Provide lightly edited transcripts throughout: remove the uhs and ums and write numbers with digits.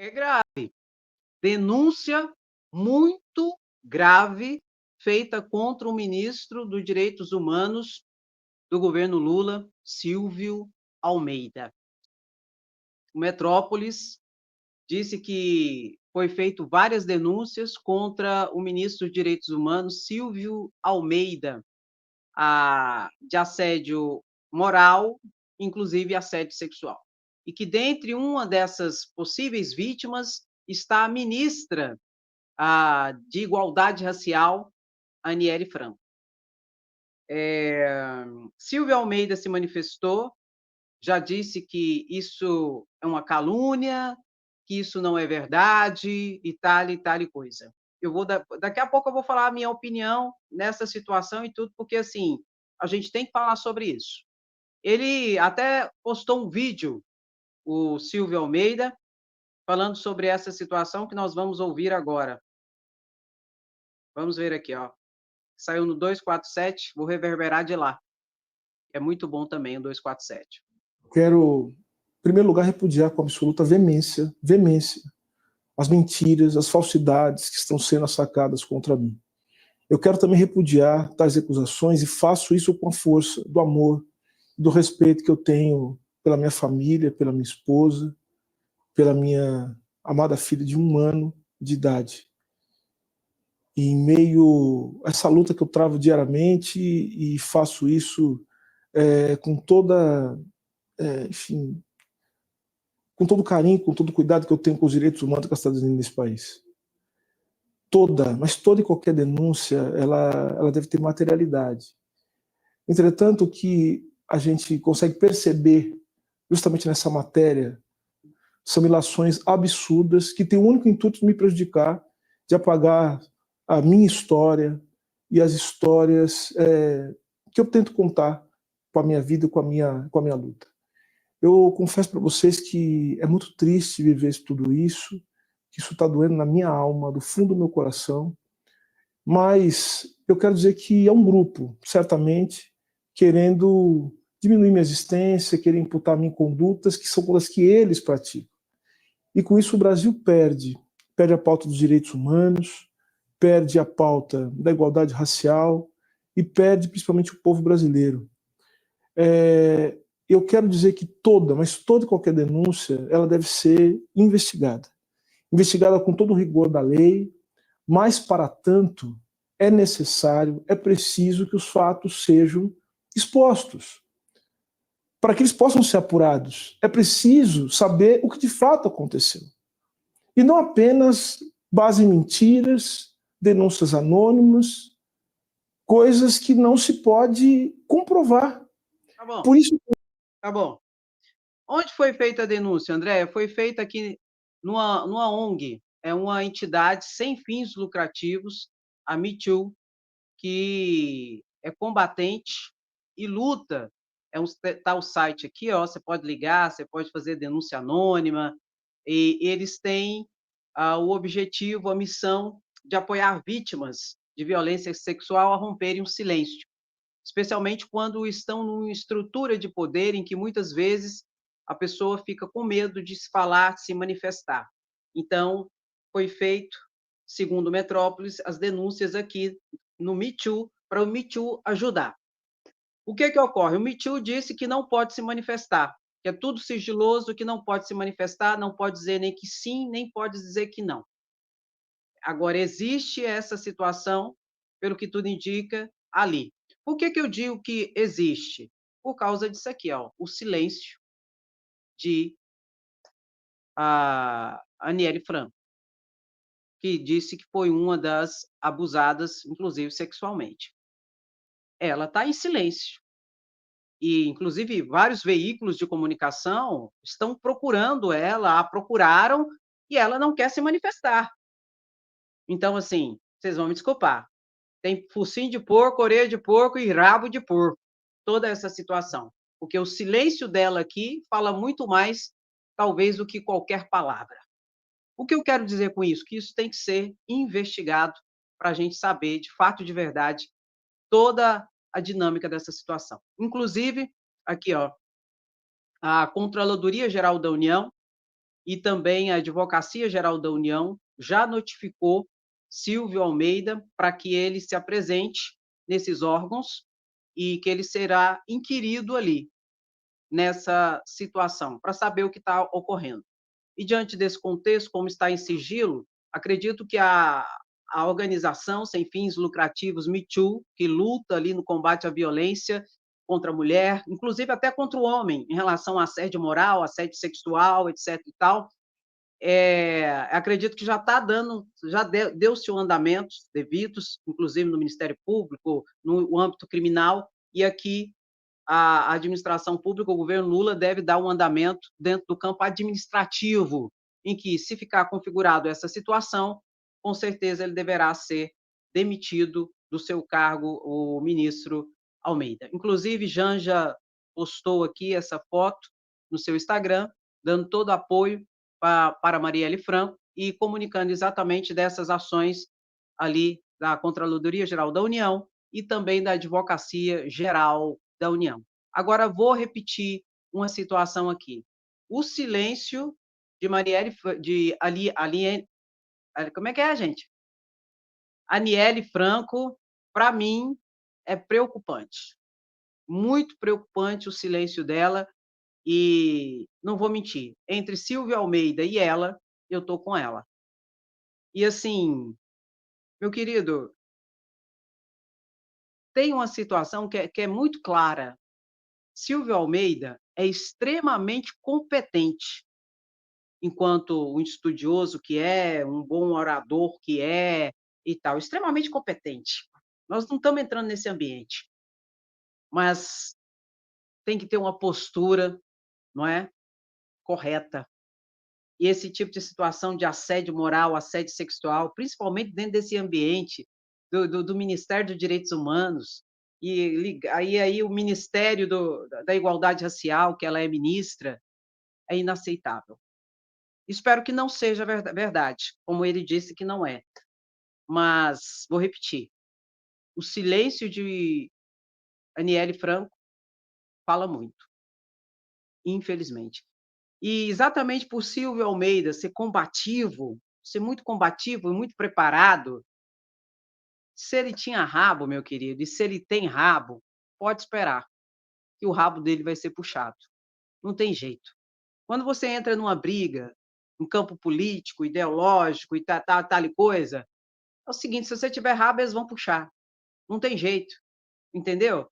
É grave. Denúncia muito grave feita contra o ministro dos Direitos Humanos do governo Lula, Silvio Almeida. O Metrópolis disse que foi feito várias denúncias contra o ministro dos Direitos Humanos, Silvio Almeida, de assédio moral, inclusive assédio sexual. E que dentre uma dessas possíveis vítimas está a ministra de Igualdade Racial, Aniele Franco. Silvio Almeida se manifestou, já disse que isso é uma calúnia, que isso não é verdade, e tal e coisa. Daqui a pouco eu vou falar a minha opinião nessa situação e tudo, porque assim, a gente tem que falar sobre isso. Ele até postou um vídeo, o Silvio Almeida, falando sobre essa situação que nós vamos ouvir agora. Vamos ver aqui, ó. Saiu no 247, vou reverberar de lá. É muito bom também o 247. Quero, em primeiro lugar, repudiar com absoluta veemência as mentiras, as falsidades que estão sendo assacadas contra mim. Eu quero também repudiar tais acusações e faço isso com a força do amor, do respeito que eu tenho pela minha família, pela minha esposa, pela minha amada filha de 1 ano de idade. E em meio a essa luta que eu travo diariamente e faço isso com toda, enfim, com todo carinho, com todo cuidado que eu tenho com os direitos humanos que estão nesse país. Mas toda e qualquer denúncia, ela deve ter materialidade. Entretanto, o que a gente consegue perceber, justamente nessa matéria, são ilações absurdas que têm o único intuito de me prejudicar, de apagar a minha história e as histórias que eu tento contar com a minha vida, com a minha luta. Eu confesso para vocês que é muito triste viver tudo isso, que isso está doendo na minha alma, do fundo do meu coração, mas eu quero dizer que é um grupo, certamente, querendo diminuir minha existência, querer imputar a mim condutas que são as que eles praticam. E com isso o Brasil perde a pauta dos direitos humanos, perde a pauta da igualdade racial e perde principalmente o povo brasileiro. Eu quero dizer que toda e qualquer denúncia, ela deve ser investigada com todo o rigor da lei, mas para tanto é necessário, é preciso que os fatos sejam expostos. Para que eles possam ser apurados, é preciso saber o que de fato aconteceu. E não apenas base em mentiras, denúncias anônimas, coisas que não se pode comprovar. Tá bom. Por isso... Tá bom. Onde foi feita a denúncia, André? Foi feita aqui numa ONG, é uma entidade sem fins lucrativos, a Me Too, que é combatente e luta. Tá o site aqui, ó, você pode ligar, você pode fazer denúncia anônima, e eles têm o objetivo, a missão de apoiar vítimas de violência sexual a romperem o silêncio, especialmente quando estão numa estrutura de poder em que muitas vezes a pessoa fica com medo de se falar, de se manifestar. Então, foi feito, segundo o Metrópolis, as denúncias aqui no Me Too, para o Me Too ajudar. O que ocorre? O Me Too disse que não pode se manifestar, que é tudo sigiloso, que não pode se manifestar, não pode dizer nem que sim, nem pode dizer que não. Agora, existe essa situação, pelo que tudo indica, ali. Por que eu digo que existe? Por causa disso aqui, ó, o silêncio de Aniele Franco, que disse que foi uma das abusadas, inclusive sexualmente. Ela está em silêncio. E, inclusive, vários veículos de comunicação estão procurando ela, a procuraram, e ela não quer se manifestar. Então, assim, vocês vão me desculpar. Tem focinho de porco, orelha de porco e rabo de porco. Toda essa situação. Porque o silêncio dela aqui fala muito mais, talvez, do que qualquer palavra. O que eu quero dizer com isso? Que isso tem que ser investigado para a gente saber, de fato, de verdade, toda a dinâmica dessa situação. Inclusive, aqui, ó, a Controladoria Geral da União e também a Advocacia Geral da União já notificou Silvio Almeida para que ele se apresente nesses órgãos e que ele será inquirido ali, nessa situação, para saber o que está ocorrendo. E diante desse contexto, como está em sigilo, acredito que a organização sem fins lucrativos Me Too, que luta ali no combate à violência contra a mulher, inclusive até contra o homem, em relação a assédio moral, assédio sexual, etc. e tal, acredito que já está dando, já deu-se o andamento devidos, inclusive no Ministério Público, no âmbito criminal, e aqui a administração pública, o governo Lula deve dar um andamento dentro do campo administrativo, em que, se ficar configurado essa situação, com certeza ele deverá ser demitido do seu cargo, o ministro Almeida. Inclusive, Janja postou aqui essa foto no seu Instagram, dando todo apoio para Marielle Franco e comunicando exatamente dessas ações ali da Contraloria Geral da União e também da Advocacia Geral da União. Agora, vou repetir uma situação aqui. O silêncio de Marielle, de Ali, como é que é, gente? Aniele Franco, para mim, é preocupante. Muito preocupante o silêncio dela e não vou mentir, entre Silvia Almeida e ela, eu estou com ela. E assim, meu querido, tem uma situação que é muito clara. Silvio Almeida é extremamente competente, enquanto um estudioso que é, um bom orador que é, e tal, extremamente competente. Nós não estamos entrando nesse ambiente, mas tem que ter uma postura, não é, correta. E esse tipo de situação de assédio moral, assédio sexual, principalmente dentro desse ambiente do Ministério dos Direitos Humanos, e aí o Ministério da Igualdade Racial, que ela é ministra, é inaceitável. Espero que não seja verdade, como ele disse que não é. Mas, vou repetir, o silêncio de Aniele Franco fala muito, infelizmente. E exatamente por Silvio Almeida ser combativo, ser muito combativo e muito preparado, se ele tinha rabo, meu querido, e se ele tem rabo, pode esperar que o rabo dele vai ser puxado. Não tem jeito. Quando você entra numa briga, um campo político, ideológico e tal e coisa, é o seguinte, se você tiver rabo, eles vão puxar. Não tem jeito, entendeu?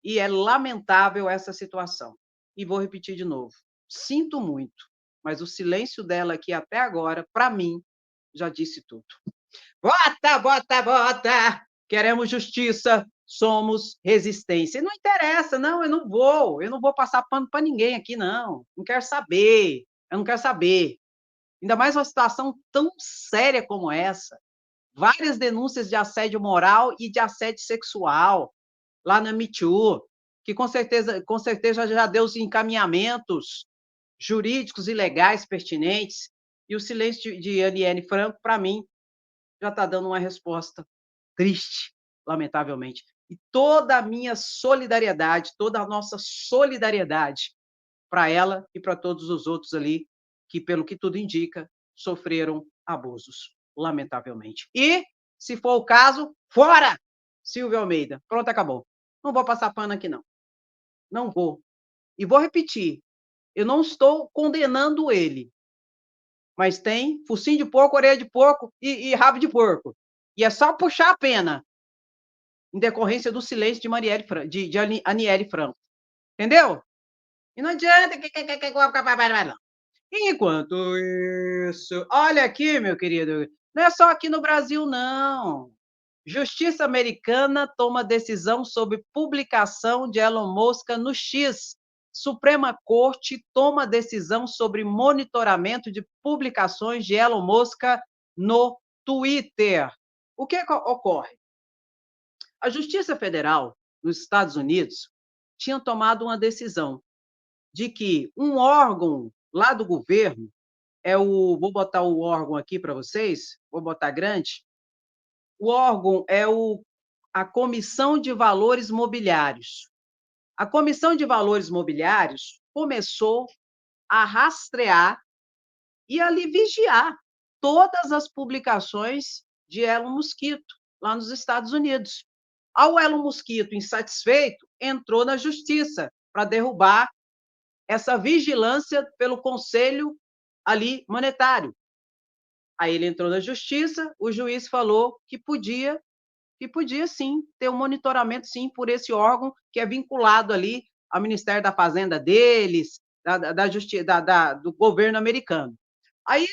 E é lamentável essa situação. E vou repetir de novo. Sinto muito, mas o silêncio dela aqui até agora, para mim, já disse tudo. Vota, vota, vota! Queremos justiça, somos resistência. Não interessa, não, eu não vou passar pano para ninguém aqui, não. Não quero saber, eu não quero saber. Ainda mais uma situação tão séria como essa. Várias denúncias de assédio moral e de assédio sexual lá na Me Too, que com certeza já deu os encaminhamentos jurídicos e legais pertinentes, e o silêncio de Aniele Franco, para mim, já está dando uma resposta triste, lamentavelmente. E toda a minha solidariedade, toda a nossa solidariedade para ela e para todos os outros ali que, pelo que tudo indica, sofreram abusos, lamentavelmente. E, se for o caso, fora Silvio Almeida. Pronto, acabou. Não vou passar pano aqui, não. Não vou. E vou repetir, eu não estou condenando ele, mas tem focinho de porco, orelha de porco e rabo de porco. E é só puxar a pena, em decorrência do silêncio de Aniele Franco. Entendeu? E não adianta não. Enquanto isso, olha aqui, meu querido, não é só aqui no Brasil, não. Justiça americana toma decisão sobre publicação de Elon Musk no X. Suprema Corte toma decisão sobre monitoramento de publicações de Elon Musk no Twitter. O que ocorre? A Justiça Federal nos Estados Unidos tinha tomado uma decisão de que um órgão lá do governo, vou botar o órgão aqui para vocês, vou botar grande, o órgão é a Comissão de Valores Mobiliários. A Comissão de Valores Mobiliários começou a rastrear e ali vigiar todas as publicações de Elon Musk lá nos Estados Unidos. Ao Elon Musk, insatisfeito, entrou na justiça para derrubar essa vigilância pelo Conselho ali monetário. Aí ele entrou na justiça, o juiz falou que podia sim ter um monitoramento sim por esse órgão que é vinculado ali ao Ministério da Fazenda deles, do governo americano. Aí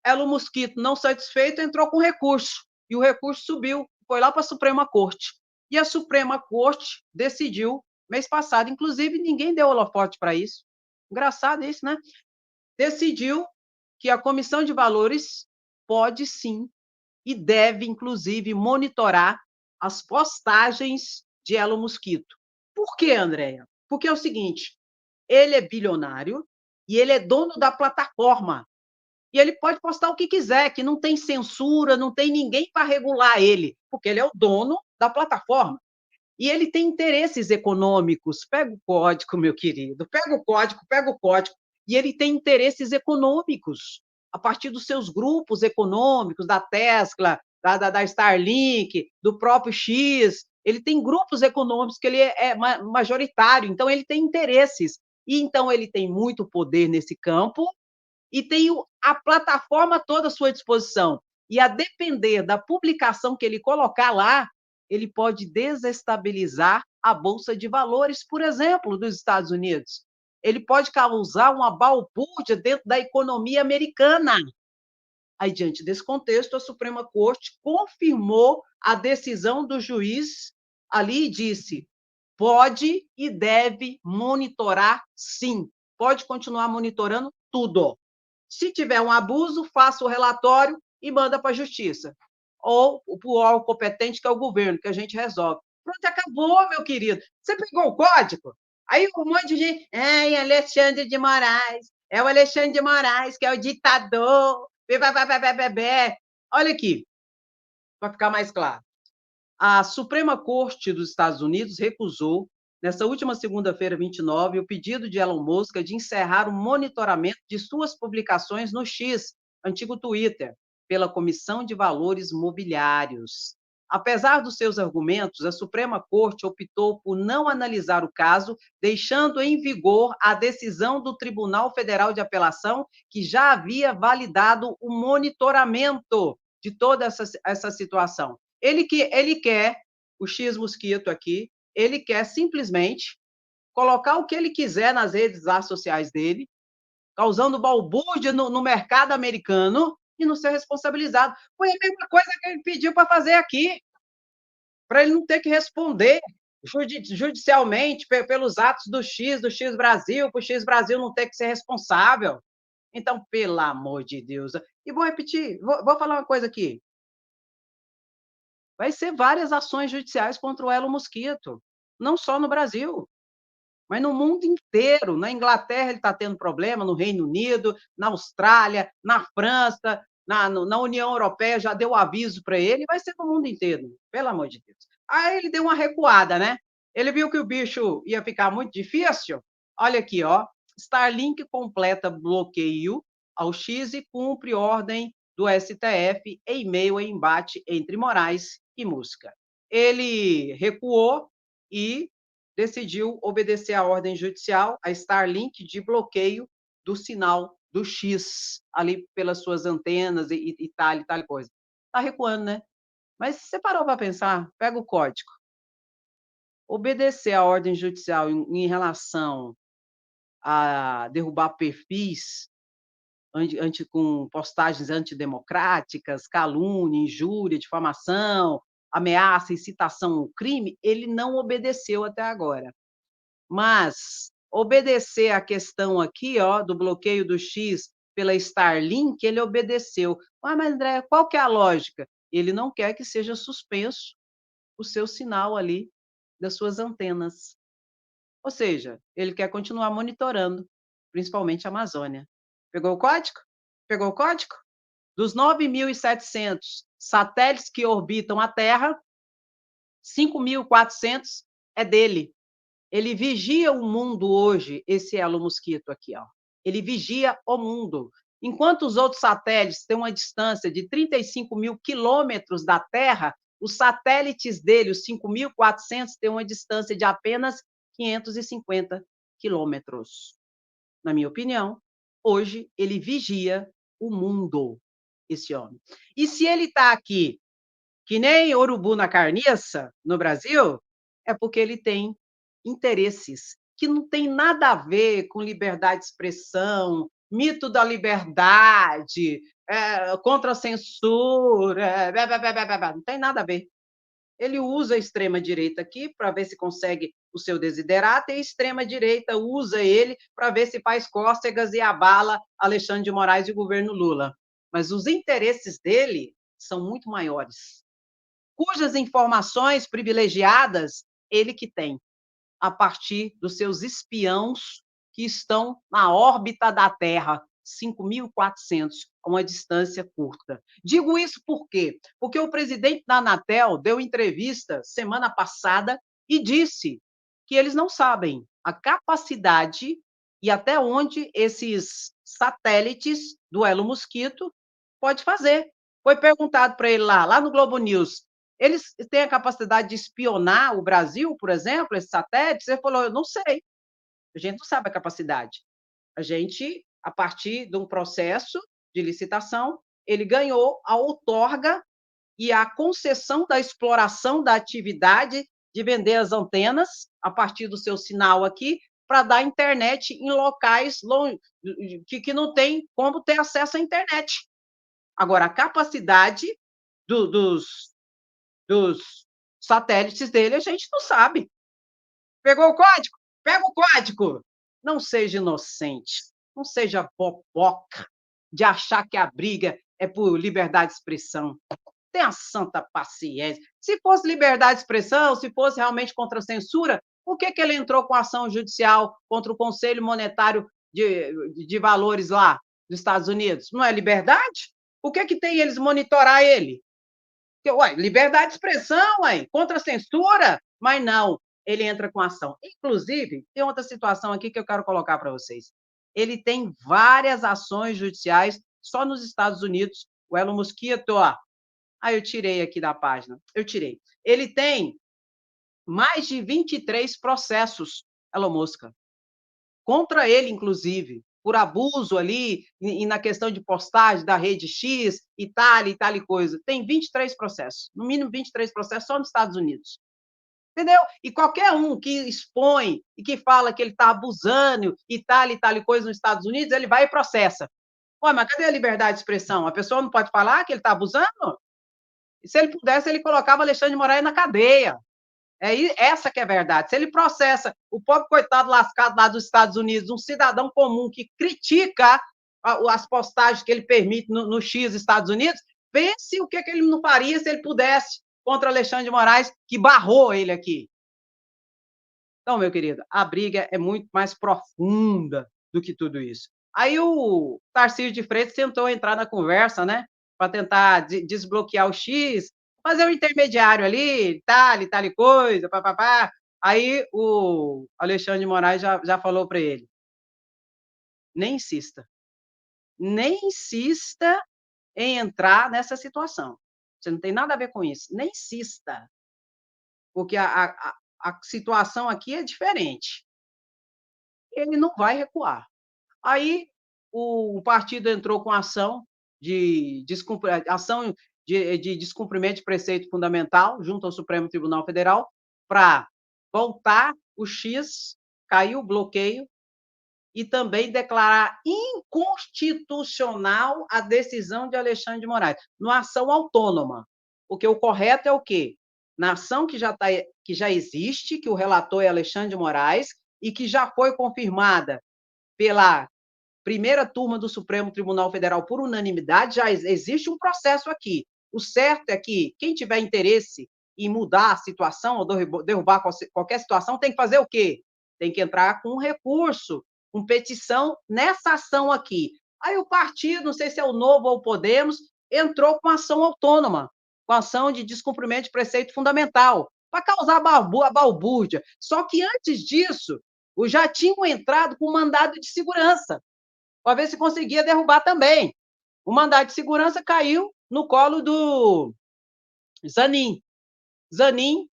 Elon Musk, não satisfeito, entrou com recurso e o recurso subiu, foi lá para a Suprema Corte. E a Suprema Corte decidiu mês passado, inclusive ninguém deu holofote para isso. Engraçado isso, né? Decidiu que a Comissão de Valores pode sim e deve, inclusive, monitorar as postagens de Elon Musk. Por quê, Andréia? Porque é o seguinte, ele é bilionário e ele é dono da plataforma. E ele pode postar o que quiser, que não tem censura, não tem ninguém para regular ele, porque ele é o dono da plataforma. E ele tem interesses econômicos. Pega o código, meu querido, pega o código. E ele tem interesses econômicos a partir dos seus grupos econômicos, da Tesla, da Starlink, do próprio X. Ele tem grupos econômicos que ele é majoritário, então ele tem interesses. E então ele tem muito poder nesse campo e tem a plataforma toda à sua disposição. E a depender da publicação que ele colocar lá, ele pode desestabilizar a Bolsa de Valores, por exemplo, dos Estados Unidos. Ele pode causar uma balbúrdia dentro da economia americana. Aí, diante desse contexto, a Suprema Corte confirmou a decisão do juiz ali e disse: pode e deve monitorar, sim. Pode continuar monitorando tudo. Se tiver um abuso, faça o relatório e manda para a justiça. Ou para o órgão competente, que é o governo, que a gente resolve. Pronto, acabou, meu querido. Você pegou o código? Aí um monte de gente, ai, Alexandre de Moraes, é o Alexandre de Moraes, que é o ditador. Olha aqui, para ficar mais claro. A Suprema Corte dos Estados Unidos recusou, nessa última segunda-feira, 29, o pedido de Elon Musk de encerrar o monitoramento de suas publicações no X, antigo Twitter, pela Comissão de Valores Mobiliários. Apesar dos seus argumentos, a Suprema Corte optou por não analisar o caso, deixando em vigor a decisão do Tribunal Federal de Apelação, que já havia validado o monitoramento de toda essa situação. Ele quer, o X Mosquito aqui, ele quer simplesmente colocar o que ele quiser nas redes sociais dele, causando balbúrdia no mercado americano e não ser responsabilizado. Foi a mesma coisa que ele pediu para fazer aqui, para ele não ter que responder judicialmente pelos atos do X Brasil, para o X Brasil não ter que ser responsável. Então, pelo amor de Deus. E vou repetir, vou falar uma coisa aqui. Vai ser várias ações judiciais contra o Elon Musk, não só no Brasil, mas no mundo inteiro. Na Inglaterra ele está tendo problema, no Reino Unido, na Austrália, na França, na União Europeia já deu aviso para ele, vai ser no mundo inteiro, pelo amor de Deus. Aí ele deu uma recuada, né? Ele viu que o bicho ia ficar muito difícil. Olha aqui, ó. Starlink completa bloqueio ao X e cumpre ordem do STF em meio a embate entre Moraes e Musk. Ele recuou e decidiu obedecer à ordem judicial, a Starlink, de bloqueio do sinal do X, ali pelas suas antenas e tal coisa. Está recuando, né? Mas você parou para pensar, pega o código. Obedecer à ordem judicial em relação a derrubar perfis com postagens antidemocráticas, calúnia, injúria, difamação, ameaça, incitação ao crime, ele não obedeceu até agora. Mas obedecer à questão aqui, ó, do bloqueio do X pela Starlink, ele obedeceu. Ah, mas André, qual que é a lógica? Ele não quer que seja suspenso o seu sinal ali das suas antenas. Ou seja, ele quer continuar monitorando, principalmente a Amazônia. Pegou o código? Pegou o código? Dos 9.700 satélites que orbitam a Terra, 5.400 é dele. Ele vigia o mundo hoje, esse Elon Musk aqui, ó. Ele vigia o mundo. Enquanto os outros satélites têm uma distância de 35 mil quilômetros da Terra, os satélites dele, os 5.400, têm uma distância de apenas 550 quilômetros. Na minha opinião, hoje ele vigia o mundo, esse homem. E se ele está aqui, que nem urubu na carniça, no Brasil, é porque ele tem interesses que não tem nada a ver com liberdade de expressão, mito da liberdade, contra a censura, não tem nada a ver. Ele usa a extrema-direita aqui para ver se consegue o seu desiderato, e a extrema-direita usa ele para ver se faz cócegas e abala Alexandre de Moraes e o governo Lula. Mas os interesses dele são muito maiores, cujas informações privilegiadas ele que tem, a partir dos seus espiãos que estão na órbita da Terra, 5.400, a uma distância curta. Digo isso por quê? Porque o presidente da Anatel deu entrevista semana passada e disse que eles não sabem a capacidade e até onde esses satélites do Elo Mosquito pode fazer. Foi perguntado para ele lá no Globo News, eles têm a capacidade de espionar o Brasil, por exemplo, esses satélites? Ele falou, eu não sei, a gente não sabe a capacidade. A gente, a partir de um processo de licitação, ele ganhou a outorga e a concessão da exploração da atividade de vender as antenas, a partir do seu sinal aqui, para dar internet em locais que não tem como ter acesso à internet. Agora, a capacidade dos satélites dele, a gente não sabe. Pegou o código? Pega o código! Não seja inocente, não seja boboca de achar que a briga é por liberdade de expressão. Tenha santa paciência. Se fosse liberdade de expressão, se fosse realmente contra a censura, por que ele entrou com ação judicial contra o Conselho Monetário de Valores lá dos Estados Unidos? Não é liberdade? Por que tem eles monitorar ele? Ué, liberdade de expressão, ué, contra a censura, mas não, ele entra com ação. Inclusive, tem outra situação aqui que eu quero colocar para vocês. Ele tem várias ações judiciais só nos Estados Unidos. O Elon Mosquito, ó. Eu tirei aqui da página. Eu tirei. Ele tem mais de 23 processos, Elon Musk, contra ele, inclusive, por abuso ali, e na questão de postagem da rede X, e tal e coisa. Tem 23 processos, no mínimo 23 processos só nos Estados Unidos. Entendeu? E qualquer um que expõe e que fala que ele está abusando e tal e coisa nos Estados Unidos, ele vai e processa. Ué, mas cadê a liberdade de expressão? A pessoa não pode falar que ele está abusando? E se ele pudesse, ele colocava Alexandre de Moraes na cadeia. Essa que é a verdade. Se ele processa o pobre coitado lascado lá dos Estados Unidos, um cidadão comum que critica as postagens que ele permite no X Estados Unidos, pense o que ele não faria se ele pudesse contra Alexandre de Moraes, que barrou ele aqui. Então, meu querido, a briga é muito mais profunda do que tudo isso. Aí o Tarcísio de Freitas tentou entrar na conversa, né, para tentar desbloquear o X, fazer um intermediário ali, tal e coisa, papapá. Aí o Alexandre de Moraes já falou para ele, nem insista em entrar nessa situação. Você não tem nada a ver com isso, nem insista, porque a situação aqui é diferente. Ele não vai recuar. Aí o partido entrou com ação de descumprimento de preceito fundamental junto ao Supremo Tribunal Federal para voltar o X, cair o bloqueio e também declarar inconstitucional a decisão de Alexandre de Moraes, numa ação autônoma. Porque o correto é o quê? Na ação que já existe, que o relator é Alexandre de Moraes, e que já foi confirmada pela primeira turma do Supremo Tribunal Federal por unanimidade, já existe um processo aqui. O certo é que quem tiver interesse em mudar a situação ou derrubar qualquer situação tem que fazer o quê? Tem que entrar com um recurso, com petição nessa ação aqui. Aí o partido, não sei se é o Novo ou o Podemos, entrou com ação autônoma, com ação de descumprimento de preceito fundamental, para causar balbúrdia. Só que antes disso, já tinham entrado com mandado de segurança. para ver se conseguia derrubar também. O mandado de segurança caiu no colo do Zanin. Zanin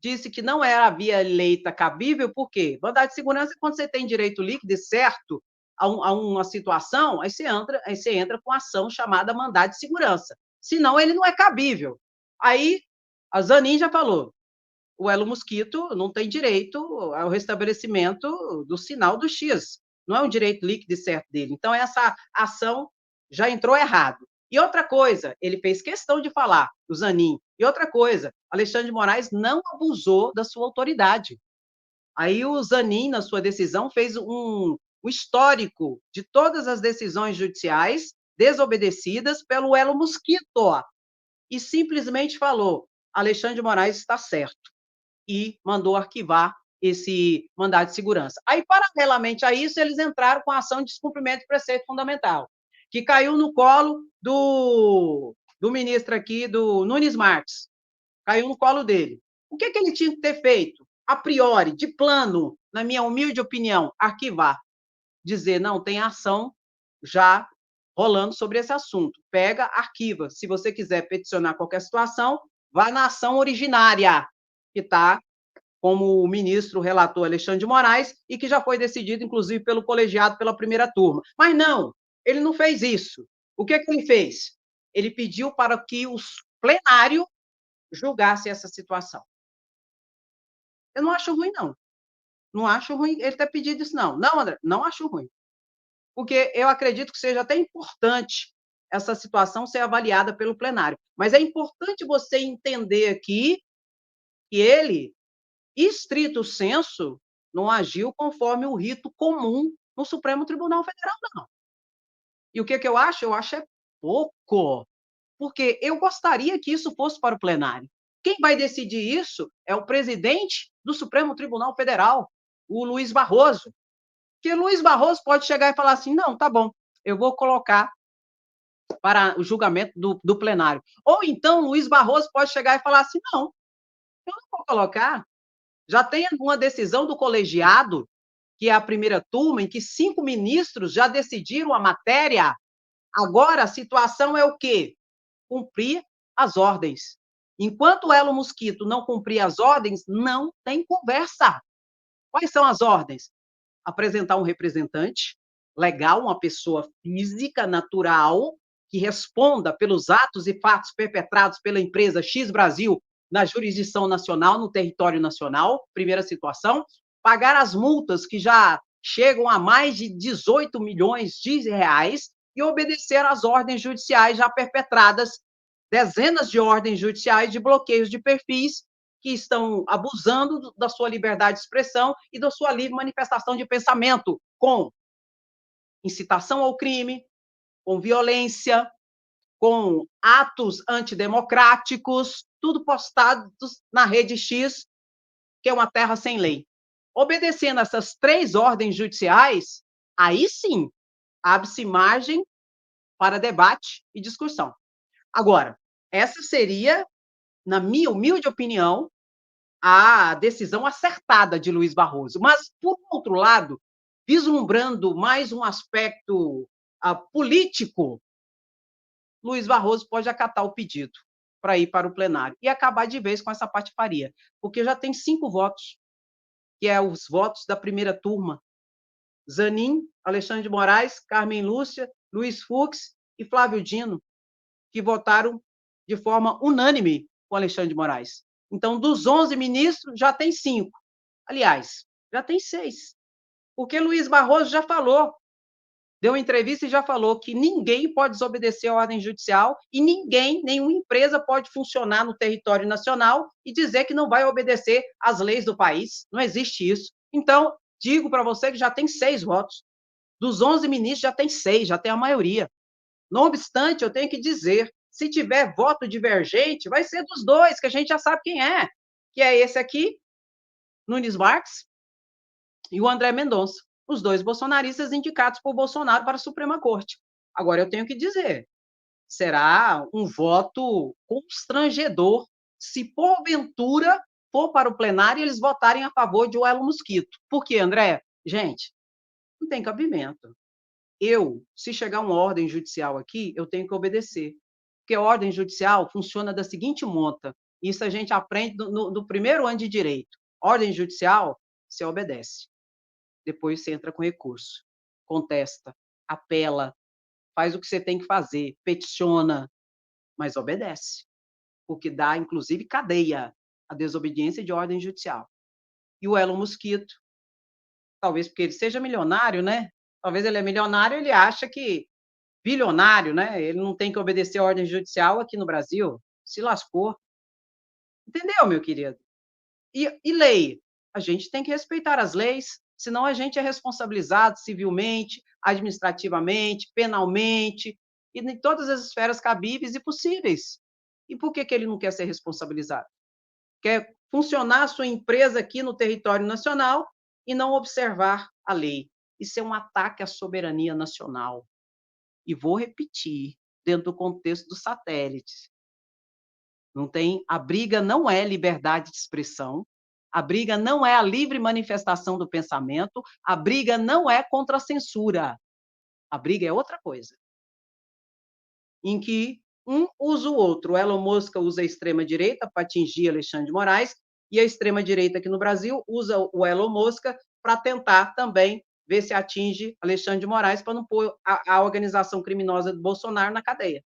disse que não era a via eleita cabível, por quê? Mandado de segurança, quando você tem direito líquido e certo a uma situação, aí você entra com ação chamada mandado de segurança. Senão, ele não é cabível. Aí, a Zanin já falou, o Elo Mosquito não tem direito ao restabelecimento do sinal do X. Não é um direito líquido e certo dele. Então, essa ação já entrou errado. E outra coisa, ele fez questão de falar, o Zanin. E outra coisa, Alexandre de Moraes não abusou da sua autoridade. Aí o Zanin, na sua decisão, fez um histórico de todas as decisões judiciais desobedecidas pelo Elo Mosquito. E simplesmente falou, Alexandre de Moraes está certo. E mandou arquivar esse mandado de segurança. Aí, paralelamente a isso, eles entraram com a ação de descumprimento de preceito fundamental, que caiu no colo do ministro aqui, do Nunes Marques. Caiu no colo dele. O que ele tinha que ter feito? A priori, de plano, na minha humilde opinião, arquivar. Dizer, não, tem ação já rolando sobre esse assunto. Pega, arquiva. Se você quiser peticionar qualquer situação, vá na ação originária, que está como o ministro relator Alexandre de Moraes, e que já foi decidido, inclusive, pelo colegiado, pela primeira turma. Mas não, ele não fez isso. O que ele fez? Ele pediu para que o plenário julgasse essa situação. Eu não acho ruim, não. Não acho ruim ele ter pedido isso, não. Não, André, não acho ruim. Porque eu acredito que seja até importante essa situação ser avaliada pelo plenário. Mas é importante você entender aqui que ele, estrito senso, não agiu conforme o rito comum no Supremo Tribunal Federal, não. E o que eu acho? Eu acho é pouco, porque eu gostaria que isso fosse para o plenário. Quem vai decidir isso é o presidente do Supremo Tribunal Federal, o Luiz Barroso. Que Luiz Barroso pode chegar e falar assim, não, tá bom, eu vou colocar para o julgamento do plenário. Ou então, Luiz Barroso pode chegar e falar assim, não, eu não vou colocar. Já tem uma decisão do colegiado, que é a primeira turma, em que 5 ministros já decidiram a matéria. Agora, a situação é o quê? Cumprir as ordens. Enquanto o Elo Mosquito não cumprir as ordens, não tem conversa. Quais são as ordens? Apresentar um representante legal, uma pessoa física, natural, que responda pelos atos e fatos perpetrados pela empresa X Brasil na jurisdição nacional, no território nacional, primeira situação. Pagar as multas que já chegam a mais de 18 milhões de reais e obedecer às ordens judiciais já perpetradas, dezenas de ordens judiciais de bloqueios de perfis que estão abusando da sua liberdade de expressão e da sua livre manifestação de pensamento, com incitação ao crime, com violência, com atos antidemocráticos, tudo postados na rede X, que é uma terra sem lei. Obedecendo essas 3 ordens judiciais, aí sim, abre-se margem para debate e discussão. Agora, essa seria, na minha humilde opinião, a decisão acertada de Luiz Barroso. Mas, por outro lado, vislumbrando mais um aspecto político, Luiz Barroso pode acatar o pedido para ir para o plenário e acabar de vez com essa patifaria, porque já tem 5 votos, que é os votos da primeira turma. Zanin, Alexandre de Moraes, Carmen Lúcia, Luiz Fux e Flávio Dino, que votaram de forma unânime com Alexandre de Moraes. Então, dos 11 ministros, já tem 5. Aliás, já tem 6. Porque Luiz Barroso já falou, deu uma entrevista e já falou que ninguém pode desobedecer a ordem judicial e ninguém, nenhuma empresa pode funcionar no território nacional e dizer que não vai obedecer às leis do país. Não existe isso. Então, digo para você que já tem 6 votos. Dos 11 ministros, já tem 6, já tem a maioria. Não obstante, eu tenho que dizer, se tiver voto divergente, vai ser dos 2, que a gente já sabe quem é, que é esse aqui, Nunes Marques, e o André Mendonça, os 2 bolsonaristas indicados por Bolsonaro para a Suprema Corte. Agora, eu tenho que dizer, será um voto constrangedor se, porventura, for para o plenário e eles votarem a favor de Elo Mosquito. Por quê, André? Gente, não tem cabimento. se chegar uma ordem judicial aqui, eu tenho que obedecer. Porque a ordem judicial funciona da seguinte monta, isso a gente aprende no primeiro ano de direito. Ordem judicial, você obedece. Depois você entra com recurso, contesta, apela, faz o que você tem que fazer, peticiona, mas obedece. Porque dá, inclusive, cadeia à desobediência de ordem judicial. E o Elon Mosquito, talvez porque ele seja milionário, né? Talvez ele é milionário, ele acha que bilionário, né? Ele não tem que obedecer a ordem judicial aqui no Brasil. Se lascou. Entendeu, meu querido? E lei? A gente tem que respeitar as leis, senão a gente é responsabilizado civilmente, administrativamente, penalmente, e em todas as esferas cabíveis e possíveis. E por que ele não quer ser responsabilizado? Quer funcionar a sua empresa aqui no território nacional e não observar a lei. Isso é um ataque à soberania nacional. E vou repetir, dentro do contexto dos satélites. Não tem, a briga não é liberdade de expressão, a briga não é a livre manifestação do pensamento, a briga não é contra a censura. A briga é outra coisa. Em que um usa o outro. O Elon Musk usa a extrema-direita para atingir Alexandre de Moraes, e a extrema-direita aqui no Brasil usa o Elon Musk para tentar também ver se atinge Alexandre de Moraes para não pôr a organização criminosa do Bolsonaro na cadeia.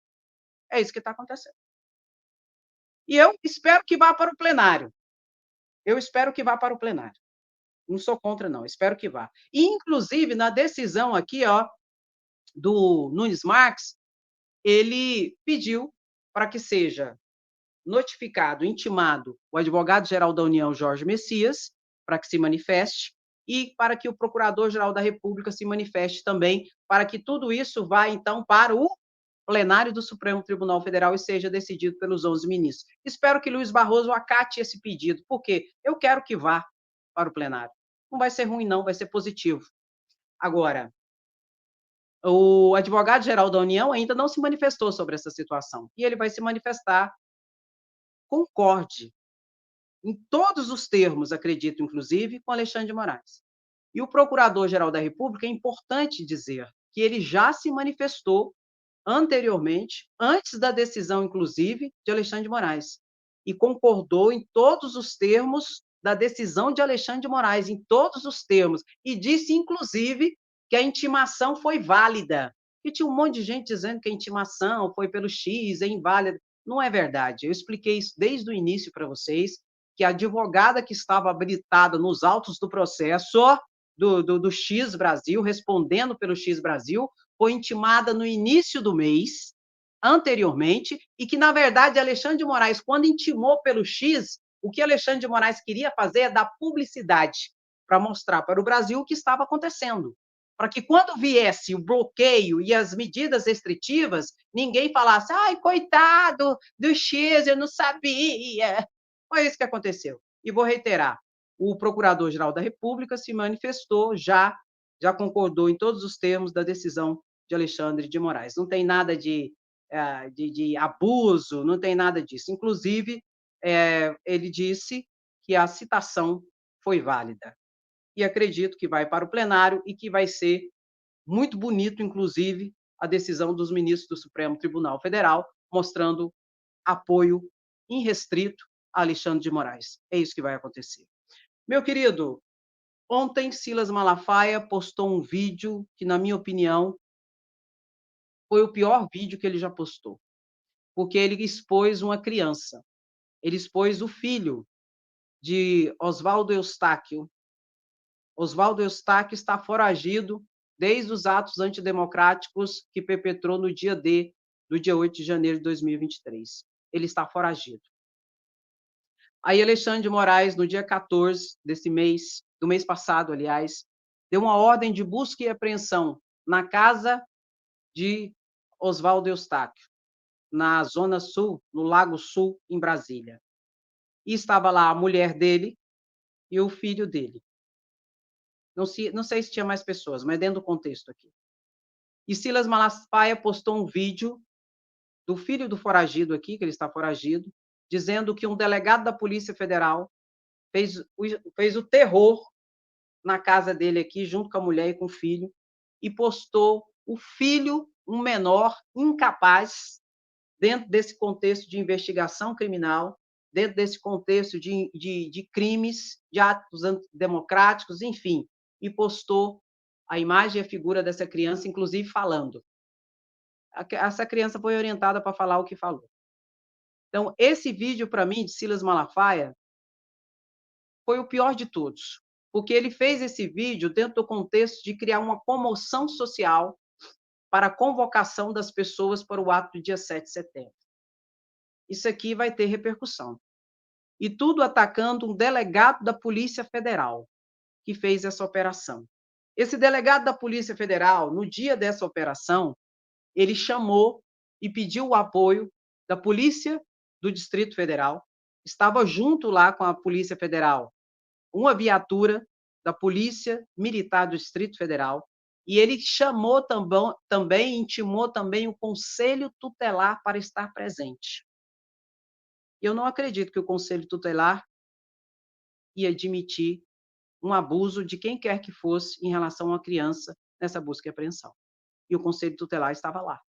É isso que está acontecendo. E eu espero que vá para o plenário. Eu espero que vá para o plenário. Não sou contra, não. Espero que vá. E, inclusive, na decisão aqui, ó, do Nunes Marques, ele pediu para que seja notificado, intimado o advogado-geral da União, Jorge Messias, para que se manifeste, e para que o Procurador-Geral da República se manifeste também, para que tudo isso vá, então, para o plenário do Supremo Tribunal Federal e seja decidido pelos 11 ministros. Espero que Luiz Barroso acate esse pedido, porque eu quero que vá para o plenário. Não vai ser ruim, não, vai ser positivo. Agora, o advogado-geral da União ainda não se manifestou sobre essa situação, e ele vai se manifestar. Concorde em todos os termos, acredito, inclusive, com Alexandre de Moraes. E o Procurador-Geral da República, é importante dizer que ele já se manifestou anteriormente, antes da decisão, inclusive, de Alexandre de Moraes, e concordou em todos os termos da decisão de Alexandre de Moraes, em todos os termos, e disse, inclusive, que a intimação foi válida. E tinha um monte de gente dizendo que a intimação foi pelo X, é inválida. Não é verdade. Eu expliquei isso desde o início para vocês, que a advogada que estava habilitada nos autos do processo do X Brasil, respondendo pelo X Brasil, foi intimada no início do mês, anteriormente, e que, na verdade, Alexandre de Moraes, quando intimou pelo X, o que Alexandre de Moraes queria fazer é dar publicidade para mostrar para o Brasil o que estava acontecendo. Para que, quando viesse o bloqueio e as medidas restritivas, ninguém falasse, ai, coitado do X, eu não sabia. Foi isso que aconteceu. E vou reiterar, o Procurador-Geral da República se manifestou, já concordou em todos os termos da decisão de Alexandre de Moraes. Não tem nada de abuso, não tem nada disso. Inclusive, ele disse que a citação foi válida. E acredito que vai para o plenário e que vai ser muito bonito, inclusive, a decisão dos ministros do Supremo Tribunal Federal, mostrando apoio irrestrito a Alexandre de Moraes. É isso que vai acontecer. Meu querido, ontem Silas Malafaia postou um vídeo que, na minha opinião, foi o pior vídeo que ele já postou, porque ele expôs uma criança, ele expôs o filho de Oswaldo Eustáquio. Oswaldo Eustáquio está foragido desde os atos antidemocráticos que perpetrou no dia D, do dia 8 de janeiro de 2023. Ele está foragido. Aí Alexandre de Moraes, no dia 14 desse mês, do mês passado, aliás, deu uma ordem de busca e apreensão na casa de Oswaldo Eustáquio, na Zona Sul, no Lago Sul, em Brasília. E estava lá a mulher dele e o filho dele. Não sei se tinha mais pessoas, mas dentro do contexto aqui. E Silas Malafaia postou um vídeo do filho do foragido aqui, que ele está foragido, dizendo que um delegado da Polícia Federal fez o terror na casa dele aqui, junto com a mulher e com o filho, e postou o filho, um menor incapaz, dentro desse contexto de investigação criminal, dentro desse contexto de crimes, de atos antidemocráticos, enfim, e postou a imagem e a figura dessa criança, inclusive falando. Essa criança foi orientada para falar o que falou. Então, esse vídeo, para mim, de Silas Malafaia, foi o pior de todos, porque ele fez esse vídeo dentro do contexto de criar uma comoção social para a convocação das pessoas para o ato do dia 7 de setembro. Isso aqui vai ter repercussão. E tudo atacando um delegado da Polícia Federal, que fez essa operação. Esse delegado da Polícia Federal, no dia dessa operação, ele chamou e pediu o apoio da Polícia do Distrito Federal, estava junto lá com a Polícia Federal, uma viatura da Polícia Militar do Distrito Federal, e ele chamou também, intimou também o Conselho Tutelar para estar presente. Eu não acredito que o Conselho Tutelar ia admitir um abuso de quem quer que fosse em relação a uma criança nessa busca e apreensão. E o Conselho Tutelar estava lá.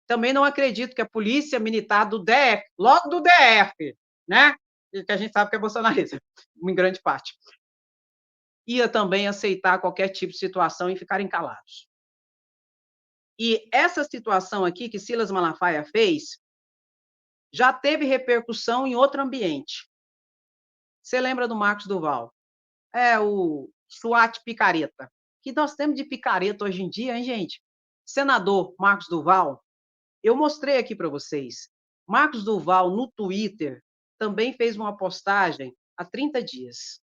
Também não acredito que a Polícia Militar do DF, logo do DF, né? Que a gente sabe que é bolsonarista, em grande parte, ia também aceitar qualquer tipo de situação e ficarem calados. E essa situação aqui que Silas Malafaia fez já teve repercussão em outro ambiente. Você lembra do Marcos Duval? É o SWAT picareta. Que nós temos de picareta hoje em dia, hein, gente? Senador Marcos Duval, eu mostrei aqui para vocês. Marcos Duval, no Twitter, também fez uma postagem há 30 dias.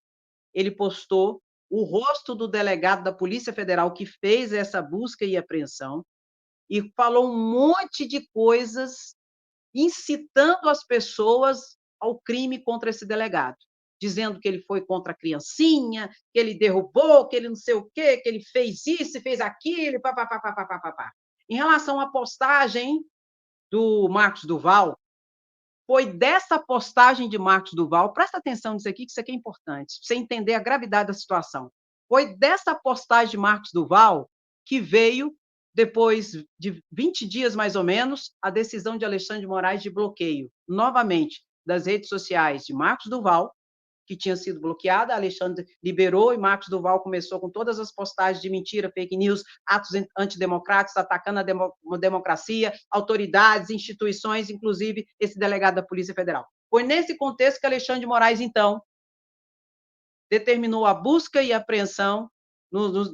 Ele postou o rosto do delegado da Polícia Federal que fez essa busca e apreensão e falou um monte de coisas incitando as pessoas ao crime contra esse delegado, dizendo que ele foi contra a criancinha, que ele derrubou, que ele não sei o quê, que ele fez isso, fez aquilo, papapá. Em relação à postagem do Marcos Duval, foi dessa postagem de Marcos Duval, presta atenção nisso aqui, que isso aqui é importante, para você entender a gravidade da situação. Foi dessa postagem de Marcos Duval que veio, depois de 20 dias mais ou menos, a decisão de Alexandre de Moraes de bloqueio, novamente, das redes sociais de Marcos Duval, que tinha sido bloqueada, Alexandre liberou e Marcos Duval começou com todas as postagens de mentira, fake news, atos antidemocráticos, atacando a democracia, autoridades, instituições, inclusive esse delegado da Polícia Federal. Foi nesse contexto que Alexandre de Moraes, então, determinou a busca e apreensão nos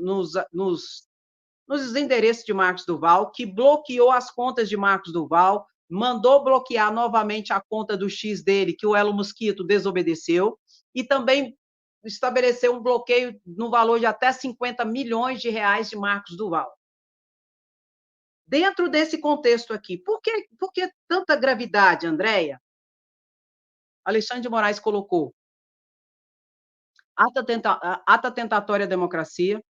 endereços de Marcos Duval, que bloqueou as contas de Marcos Duval, mandou bloquear novamente a conta do X dele, que o Elo Mosquito desobedeceu, e também estabeleceu um bloqueio no valor de até 50 milhões de reais de Marcos Duval. Dentro desse contexto aqui, por que tanta gravidade, Andréia? Alexandre de Moraes colocou ata tentatória à democracia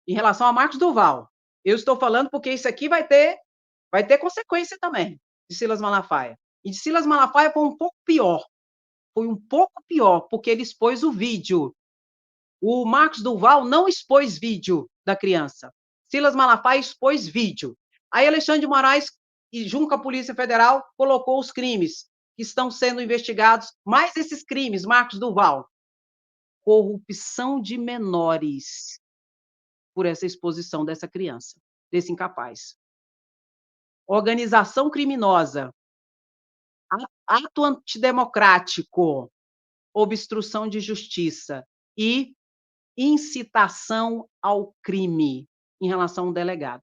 em relação a Marcos Duval. Eu estou falando porque isso aqui vai ter consequência também, de Silas Malafaia. E de Silas Malafaia foi um pouco pior. Foi um pouco pior, porque ele expôs o vídeo. O Marcos Duval não expôs vídeo da criança. Silas Malafaia expôs vídeo. Aí Alexandre de Moraes, junto com a Polícia Federal, colocou os crimes que estão sendo investigados, mais esses crimes, Marcos Duval. Corrupção de menores por essa exposição dessa criança, desse incapaz. Organização criminosa, ato antidemocrático, obstrução de justiça e incitação ao crime em relação a um delegado.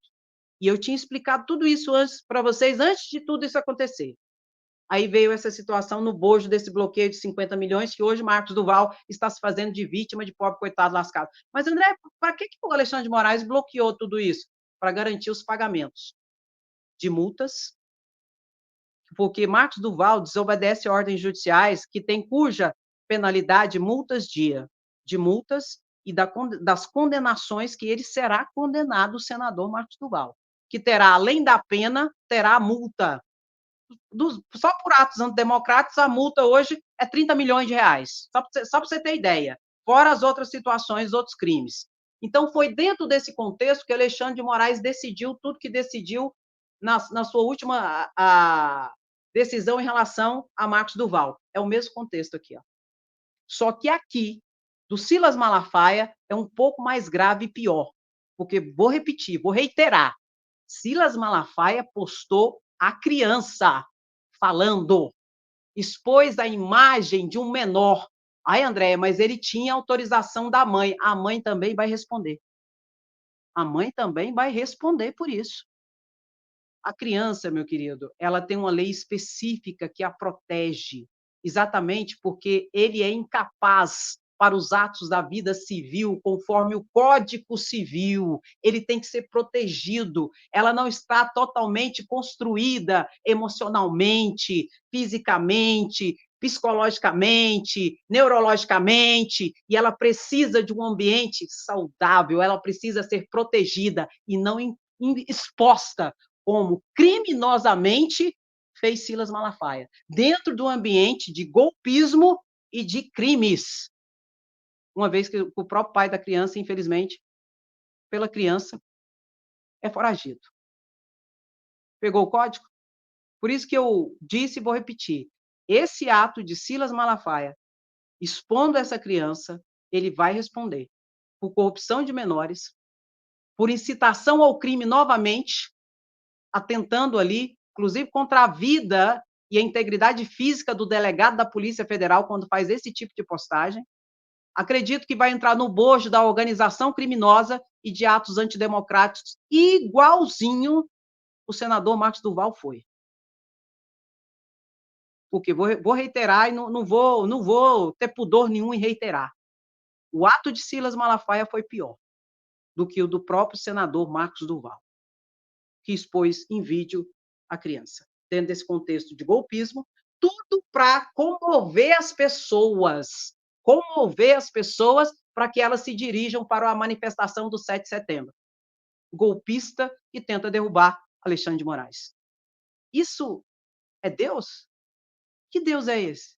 E eu tinha explicado tudo isso antes para vocês, antes de tudo isso acontecer. Aí veio essa situação no bojo desse bloqueio de 50 milhões, que hoje Marcos Duval está se fazendo de vítima de pobre coitado lascado. Mas, André, para que o Alexandre de Moraes bloqueou tudo isso? Para garantir os pagamentos de multas, porque Marcos Duval desobedece ordens judiciais que tem cuja penalidade de multas e das condenações que ele será condenado, o senador Marcos Duval, que terá, além da pena, terá a multa. Só por atos antidemocráticos, a multa hoje é 30 milhões de reais, só para você ter ideia, fora as outras situações, outros crimes. Então, foi dentro desse contexto que Alexandre de Moraes decidiu tudo que decidiu na sua última decisão em relação a Marcos Duval. É o mesmo contexto aqui. Ó. Só que aqui, do Silas Malafaia, é um pouco mais grave e pior. Porque, vou repetir, vou reiterar, Silas Malafaia postou a criança falando, expôs a imagem de um menor. Ai, Andréia, mas ele tinha autorização da mãe. A mãe também vai responder. A mãe também vai responder por isso. A criança, meu querido, ela tem uma lei específica que a protege, exatamente porque ele é incapaz para os atos da vida civil, conforme o Código Civil, ele tem que ser protegido. Ela não está totalmente construída emocionalmente, fisicamente, psicologicamente, neurologicamente, e ela precisa de um ambiente saudável, ela precisa ser protegida e não exposta como criminosamente fez Silas Malafaia, dentro do ambiente de golpismo e de crimes. Uma vez que o próprio pai da criança, infelizmente, pela criança, é foragido. Pegou o código? Por isso que eu disse e vou repetir. Esse ato de Silas Malafaia, expondo essa criança, ele vai responder por corrupção de menores, por incitação ao crime novamente, atentando ali, inclusive contra a vida e a integridade física do delegado da Polícia Federal quando faz esse tipo de postagem. Acredito que vai entrar no bojo da organização criminosa e de atos antidemocráticos, igualzinho o senador Marcos Duval foi. Porque vou reiterar e não vou ter pudor nenhum em reiterar. O ato de Silas Malafaia foi pior do que o do próprio senador Marcos Duval, que expôs em vídeo a criança. Dentro desse contexto de golpismo, tudo para comover as pessoas para que elas se dirijam para a manifestação do 7 de setembro. Golpista que tenta derrubar Alexandre de Moraes. Isso é Deus? Que Deus é esse?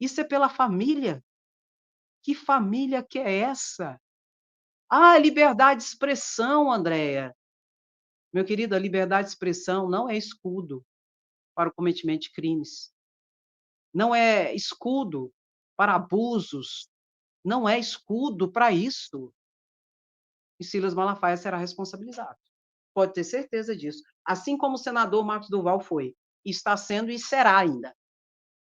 Isso é pela família. Que família que é essa? Ah, liberdade de expressão, Andréia. Meu querido, a liberdade de expressão não é escudo para o cometimento de crimes. Não é escudo para abusos. Não é escudo para isso. E Silas Malafaia será responsabilizado. Pode ter certeza disso. Assim como o senador Marcos Duval foi. Está sendo e será ainda.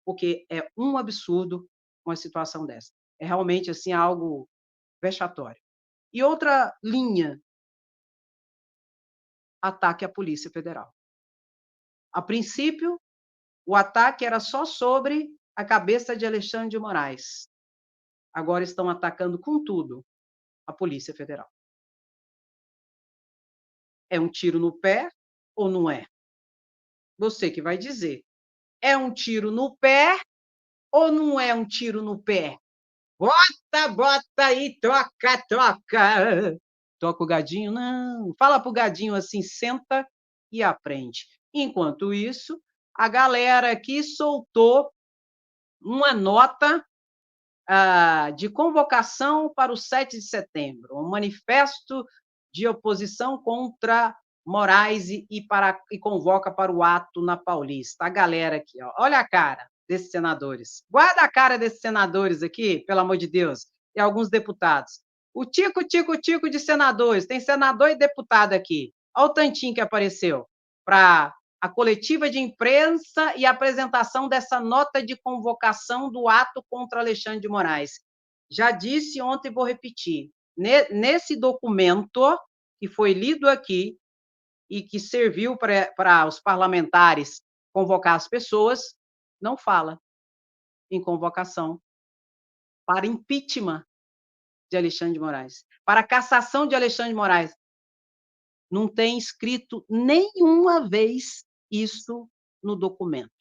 Porque é um absurdo uma situação dessa. É realmente assim algo vexatório. E outra linha, ataque à Polícia Federal. A princípio, o ataque era só sobre a cabeça de Alexandre de Moraes. Agora estão atacando com tudo a Polícia Federal. É um tiro no pé ou não é? Você que vai dizer. É um tiro no pé ou não é um tiro no pé? Bota aí, troca. Toca o gadinho? Não. Fala pro gadinho assim, senta e aprende. Enquanto isso, a galera aqui soltou uma nota de convocação para o 7 de setembro, um manifesto de oposição contra Moraes e convoca para o ato na Paulista. A galera aqui, ó, olha a cara desses senadores. Guarda a cara desses senadores aqui, pelo amor de Deus, e alguns deputados. O tico de senadores, tem senador e deputado aqui. Olha o tantinho que apareceu para a coletiva de imprensa e a apresentação dessa nota de convocação do ato contra Alexandre de Moraes. Já disse ontem e vou repetir. Nesse documento que foi lido aqui e que serviu para os parlamentares convocar as pessoas, não fala em convocação para impeachment de Alexandre de Moraes, para cassação de Alexandre de Moraes. Não tem escrito nenhuma vez isso no documento.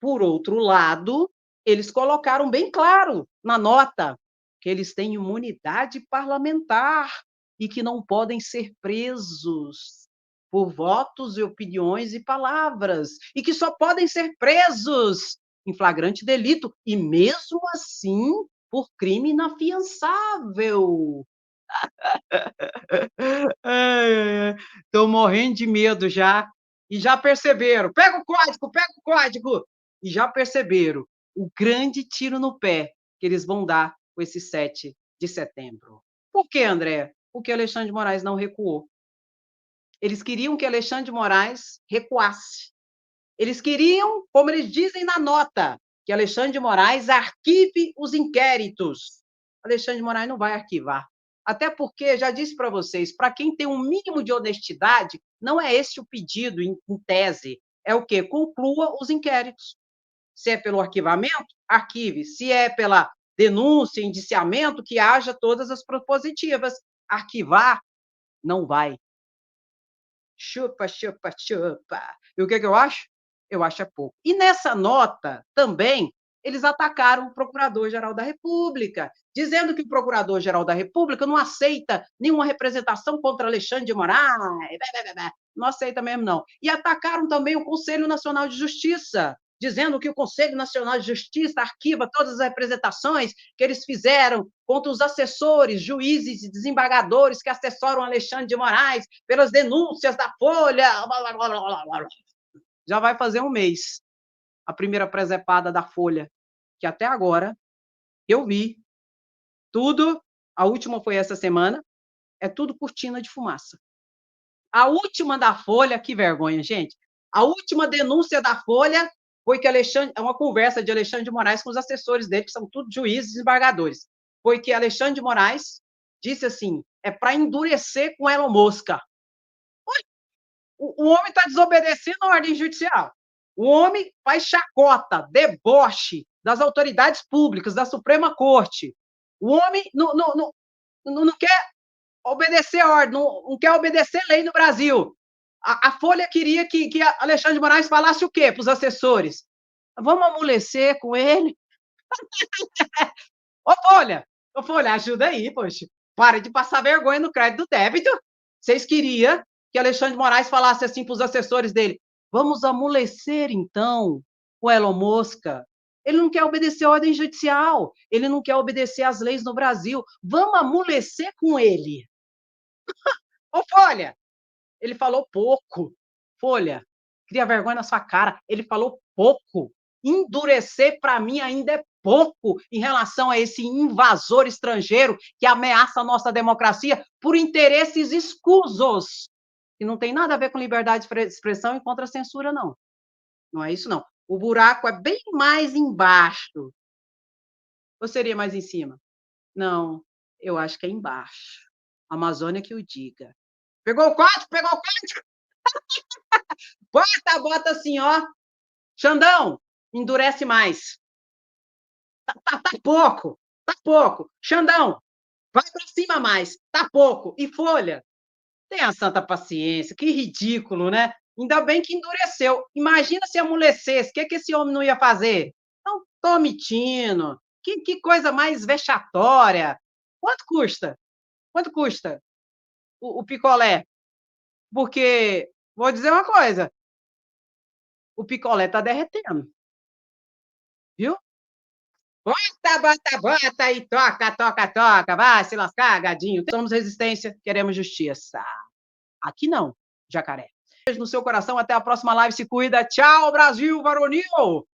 Por outro lado, eles colocaram bem claro na nota que eles têm imunidade parlamentar e que não podem ser presos por votos e opiniões e palavras, e que só podem ser presos em flagrante delito. E mesmo assim, por crime inafiançável. Estou morrendo de medo já. E já perceberam. Pega o código, pega o código. E já perceberam o grande tiro no pé que eles vão dar com esse 7 de setembro. Por quê, André? Porque Alexandre de Moraes não recuou. Eles queriam que Alexandre de Moraes recuasse. Eles queriam, como eles dizem na nota, que Alexandre de Moraes arquive os inquéritos. Alexandre de Moraes não vai arquivar. Até porque, já disse para vocês, para quem tem um mínimo de honestidade, não é esse o pedido em tese. É o quê? Conclua os inquéritos. Se é pelo arquivamento, arquive. Se é pela denúncia, indiciamento, que haja todas as propositivas. Arquivar, não vai. Chupa, chupa, chupa. E o que eu acho? Eu acho é pouco. E nessa nota, também, eles atacaram o Procurador-Geral da República, dizendo que o Procurador-Geral da República não aceita nenhuma representação contra Alexandre de Moraes, não aceita mesmo, não. E atacaram também o Conselho Nacional de Justiça, dizendo que o Conselho Nacional de Justiça arquiva todas as representações que eles fizeram contra os assessores, juízes e desembargadores que assessoram Alexandre de Moraes pelas denúncias da Folha. Já vai fazer um mês a primeira presepada da Folha, que até agora eu vi tudo, a última foi essa semana, é tudo cortina de fumaça. A última da Folha, que vergonha, gente. A última denúncia da Folha foi que é uma conversa de Alexandre de Moraes com os assessores dele, que são todos juízes e desembargadores. Foi que Alexandre de Moraes disse assim: é para endurecer com Elon Musk. O homem está desobedecendo a ordem judicial. O homem faz chacota, deboche das autoridades públicas, da Suprema Corte. O homem não quer obedecer a ordem, não quer obedecer lei no Brasil. A Folha queria que Alexandre de Moraes falasse o quê para os assessores? Vamos amolecer com ele? Ô Folha, ajuda aí, poxa. Para de passar vergonha no crédito do débito. Vocês queriam que Alexandre de Moraes falasse assim para os assessores dele: vamos amolecer, então, o Elon Musk. Ele não quer obedecer a ordem judicial, ele não quer obedecer às leis no Brasil. Vamos amolecer com ele. Ô, Folha, ele falou pouco. Folha, cria vergonha na sua cara. Ele falou pouco. Endurecer, para mim, ainda é pouco em relação a esse invasor estrangeiro que ameaça a nossa democracia por interesses escusos, que não tem nada a ver com liberdade de expressão e contra a censura, não. Não é isso, não. O buraco é bem mais embaixo. Ou seria mais em cima? Não, eu acho que é embaixo. A Amazônia que o diga. Pegou o código? Pegou o código? Bota assim, ó. Xandão, endurece mais. Tá pouco, tá pouco. Xandão, vai para cima mais, tá pouco. E Folha, tenha santa paciência, que ridículo, né? Ainda bem que endureceu. Imagina se amolecesse, o que esse homem não ia fazer? Não tô mentindo. Que coisa mais vexatória. Quanto custa? Quanto custa o picolé? Porque, vou dizer uma coisa, o picolé tá derretendo, viu? Bota e toca, vai se lascar, gadinho. Somos resistência, queremos justiça. Aqui não, jacaré. Beijo no seu coração, até a próxima live, se cuida. Tchau, Brasil varonil!